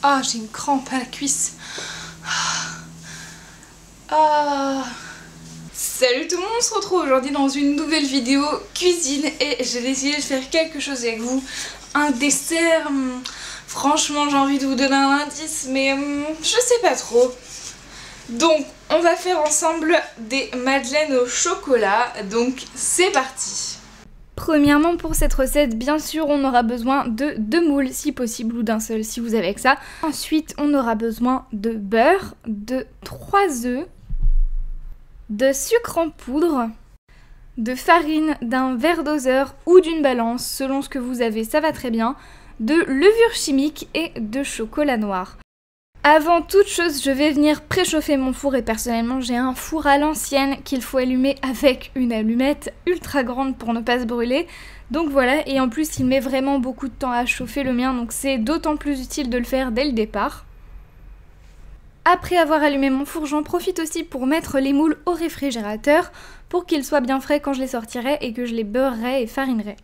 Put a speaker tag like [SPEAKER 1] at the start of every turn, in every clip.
[SPEAKER 1] Ah, j'ai une crampe à la cuisse. Ah. Salut tout le monde, on se retrouve aujourd'hui dans une nouvelle vidéo cuisine et j'ai décidé de faire quelque chose avec vous. Un dessert. Franchement, j'ai envie de vous donner un indice, mais je sais pas trop. Donc, on va faire ensemble des madeleines au chocolat. Donc, c'est parti. Premièrement, pour cette recette, bien sûr, on aura besoin de 2 moules si possible ou d'un seul si vous avez que ça. Ensuite, on aura besoin de beurre, de 3 œufs, de sucre en poudre, de farine, d'un verre doseur ou d'une balance, selon ce que vous avez, ça va très bien, de levure chimique et de chocolat noir. Avant toute chose, je vais venir préchauffer mon four et personnellement j'ai un four à l'ancienne qu'il faut allumer avec une allumette ultra grande pour ne pas se brûler. Donc voilà, et en plus il met vraiment beaucoup de temps à chauffer le mien, donc c'est d'autant plus utile de le faire dès le départ. Après avoir allumé mon four, j'en profite aussi pour mettre les moules au réfrigérateur pour qu'ils soient bien frais quand je les sortirai et que je les beurrerai et farinerai.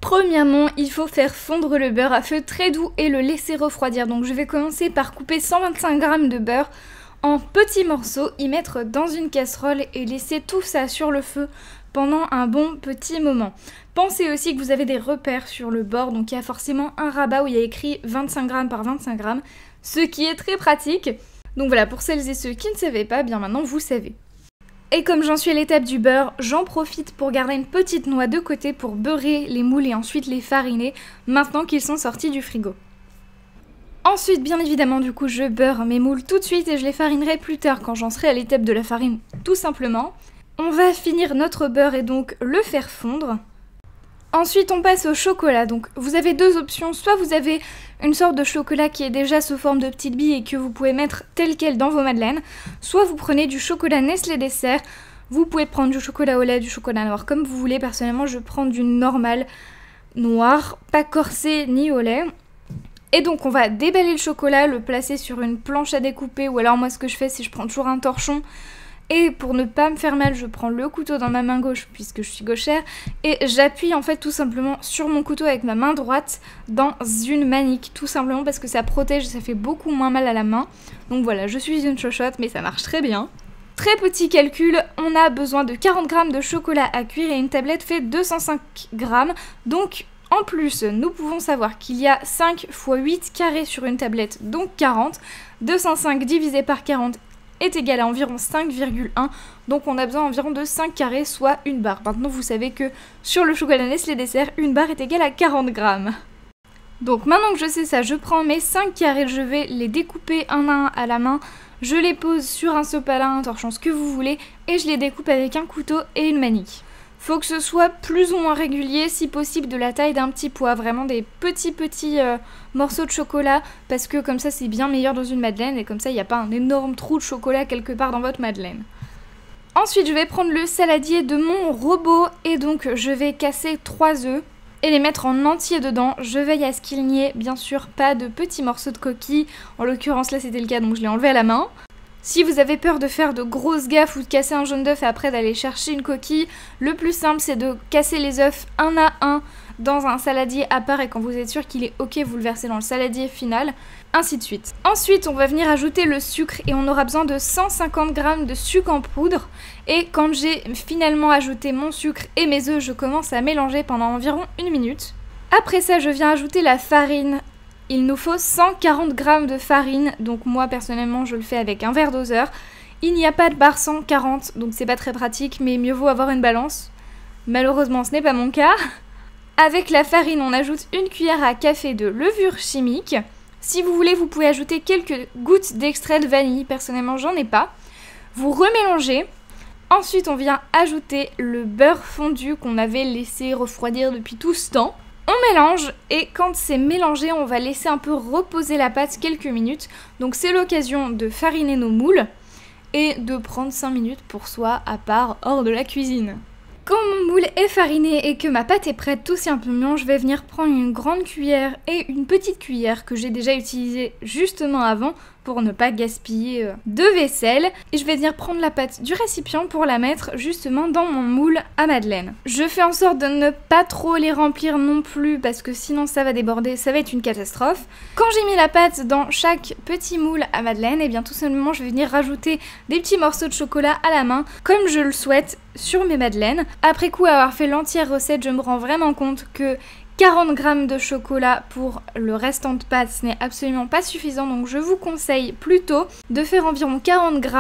[SPEAKER 1] Premièrement, il faut faire fondre le beurre à feu très doux et le laisser refroidir. Donc je vais commencer par couper 125 g de beurre en petits morceaux, y mettre dans une casserole et laisser tout ça sur le feu pendant un bon petit moment. Pensez aussi que vous avez des repères sur le bord, donc il y a forcément un rabat où il y a écrit 25 g par 25 g, ce qui est très pratique. Donc voilà, pour celles et ceux qui ne savaient pas, bien maintenant vous savez. Et comme j'en suis à l'étape du beurre, j'en profite pour garder une petite noix de côté pour beurrer les moules et ensuite les fariner maintenant qu'ils sont sortis du frigo. Ensuite, bien évidemment, du coup, je beurre mes moules tout de suite et je les farinerai plus tard quand j'en serai à l'étape de la farine, tout simplement. On va finir notre beurre et donc le faire fondre. Ensuite, on passe au chocolat. Donc, vous avez 2 options. Soit vous avez une sorte de chocolat qui est déjà sous forme de petites billes et que vous pouvez mettre tel quel dans vos madeleines. Soit vous prenez du chocolat Nestlé Dessert. Vous pouvez prendre du chocolat au lait, du chocolat noir, comme vous voulez. Personnellement, je prends du normal noir, pas corsé ni au lait. Et donc, on va déballer le chocolat, le placer sur une planche à découper. Ou alors, moi, ce que je fais, c'est que je prends toujours un torchon. Et pour ne pas me faire mal, je prends le couteau dans ma main gauche puisque je suis gauchère et j'appuie en fait tout simplement sur mon couteau avec ma main droite dans une manique, tout simplement parce que ça protège et ça fait beaucoup moins mal à la main. Donc voilà, je suis une chochotte mais ça marche très bien. Très petit calcul, on a besoin de 40 g de chocolat à cuire et une tablette fait 205 g. Donc en plus, nous pouvons savoir qu'il y a 5 x 8 carrés sur une tablette, donc 40. 205 divisé par 40 est égal à environ 5,1, donc on a besoin environ de 5 carrés, soit une barre. Maintenant vous savez que sur le chocolat Nestlé Dessert, une barre est égale à 40 g. Donc maintenant que je sais ça, je prends mes 5 carrés, je vais les découper un à un à la main, je les pose sur un sopalin, un torchon, ce que vous voulez, et je les découpe avec un couteau et une manique. Faut que ce soit plus ou moins régulier, si possible de la taille d'un petit pois, vraiment des petits morceaux de chocolat, parce que comme ça c'est bien meilleur dans une madeleine et comme ça il n'y a pas un énorme trou de chocolat quelque part dans votre madeleine. Ensuite je vais prendre le saladier de mon robot et donc je vais casser 3 œufs et les mettre en entier dedans. Je veille à ce qu'il n'y ait bien sûr pas de petits morceaux de coquille, en l'occurrence là c'était le cas donc je l'ai enlevé à la main. Si vous avez peur de faire de grosses gaffes ou de casser un jaune d'œuf et après d'aller chercher une coquille, le plus simple c'est de casser les œufs un à un dans un saladier à part et quand vous êtes sûr qu'il est ok, vous le versez dans le saladier final, ainsi de suite. Ensuite, on va venir ajouter le sucre et on aura besoin de 150 g de sucre en poudre. Et quand j'ai finalement ajouté mon sucre et mes œufs, je commence à mélanger pendant environ 1 minute. Après ça, je viens ajouter la farine. Il nous faut 140 g de farine, donc moi personnellement je le fais avec un verre doseur. Il n'y a pas de barre 140, donc c'est pas très pratique, mais mieux vaut avoir une balance. Malheureusement ce n'est pas mon cas. Avec la farine, on ajoute 1 cuillère à café de levure chimique. Si vous voulez, vous pouvez ajouter quelques gouttes d'extrait de vanille, personnellement j'en ai pas. Vous remélangez. Ensuite on vient ajouter le beurre fondu qu'on avait laissé refroidir depuis tout ce temps. On mélange et quand c'est mélangé, on va laisser un peu reposer la pâte quelques minutes. Donc c'est l'occasion de fariner nos moules et de prendre 5 minutes pour soi à part hors de la cuisine. Quand mon moule est fariné et que ma pâte est prête tout simplement, je vais venir prendre une grande cuillère et une petite cuillère que j'ai déjà utilisée justement avant pour ne pas gaspiller de vaisselle. Et je vais venir prendre la pâte du récipient pour la mettre justement dans mon moule à madeleine. Je fais en sorte de ne pas trop les remplir non plus parce que sinon ça va déborder, ça va être une catastrophe. Quand j'ai mis la pâte dans chaque petit moule à madeleine, et bien tout simplement je vais venir rajouter des petits morceaux de chocolat à la main comme je le souhaite sur mes madeleines. Après coup avoir fait l'entière recette, je me rends vraiment compte que 40 g de chocolat pour le restant de pâte, ce n'est absolument pas suffisant, donc je vous conseille plutôt de faire environ 40 g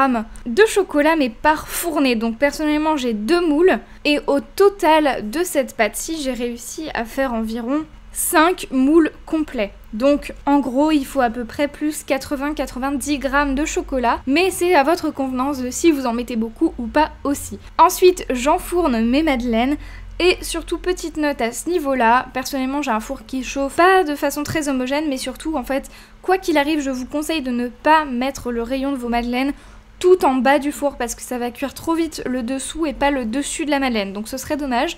[SPEAKER 1] de chocolat mais par fournée. Donc personnellement j'ai 2 moules et au total de cette pâte-ci, j'ai réussi à faire environ 5 moules complets. Donc en gros il faut à peu près plus 80-90 g de chocolat, mais c'est à votre convenance de si vous en mettez beaucoup ou pas aussi. Ensuite j'enfourne mes madeleines. Et surtout petite note à ce niveau-là, personnellement j'ai un four qui chauffe pas de façon très homogène, mais surtout en fait quoi qu'il arrive je vous conseille de ne pas mettre le rayon de vos madeleines tout en bas du four parce que ça va cuire trop vite le dessous et pas le dessus de la madeleine, donc ce serait dommage.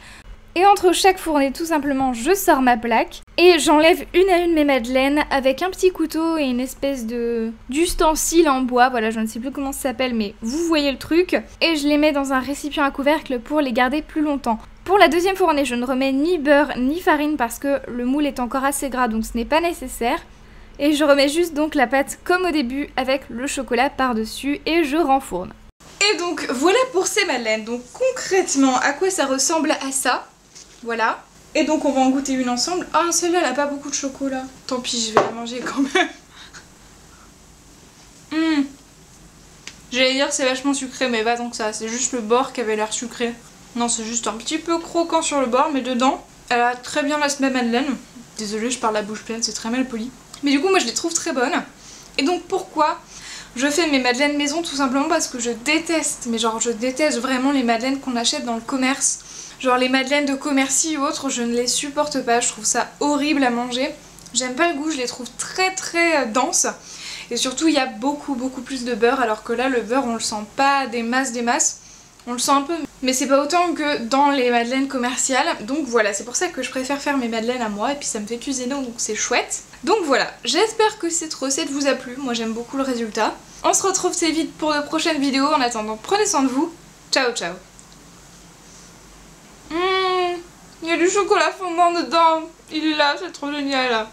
[SPEAKER 1] Et entre chaque fournée tout simplement je sors ma plaque et j'enlève une à une mes madeleines avec un petit couteau et une espèce d'ustensile en bois, voilà je ne sais plus comment ça s'appelle mais vous voyez le truc, et je les mets dans un récipient à couvercle pour les garder plus longtemps. Pour la deuxième fournée, je ne remets ni beurre ni farine parce que le moule est encore assez gras donc ce n'est pas nécessaire. Et je remets juste donc la pâte comme au début avec le chocolat par-dessus et je renfourne. Et donc voilà pour ces madeleines. Donc concrètement, à quoi ça ressemble à ça? Voilà. Et donc on va en goûter une ensemble. Ah celle-là elle a pas beaucoup de chocolat. Tant pis, je vais la manger quand même. J'allais dire c'est vachement sucré mais pas tant que ça. C'est juste le bord qui avait l'air sucré. Non, c'est juste un petit peu croquant sur le bord, mais dedans, elle a très bien l'aspect madeleine. Désolée, je parle la bouche pleine, c'est très mal poli. Mais du coup, moi je les trouve très bonnes. Et donc pourquoi je fais mes madeleines maison? Tout simplement parce que je déteste, mais genre je déteste vraiment les madeleines qu'on achète dans le commerce. Genre les madeleines de commercy ou autres, je ne les supporte pas, je trouve ça horrible à manger. J'aime pas le goût, je les trouve très denses. Et surtout, il y a beaucoup plus de beurre, alors que là, le beurre, on le sent pas des masses. On le sent un peu, mais c'est pas autant que dans les madeleines commerciales. Donc voilà, c'est pour ça que je préfère faire mes madeleines à moi et puis ça me fait cuisiner donc c'est chouette. Donc voilà, j'espère que cette recette vous a plu, moi j'aime beaucoup le résultat. On se retrouve très vite pour de prochaines vidéos, en attendant prenez soin de vous, ciao ciao. Il y a du chocolat fondant dedans, il est là, c'est trop génial.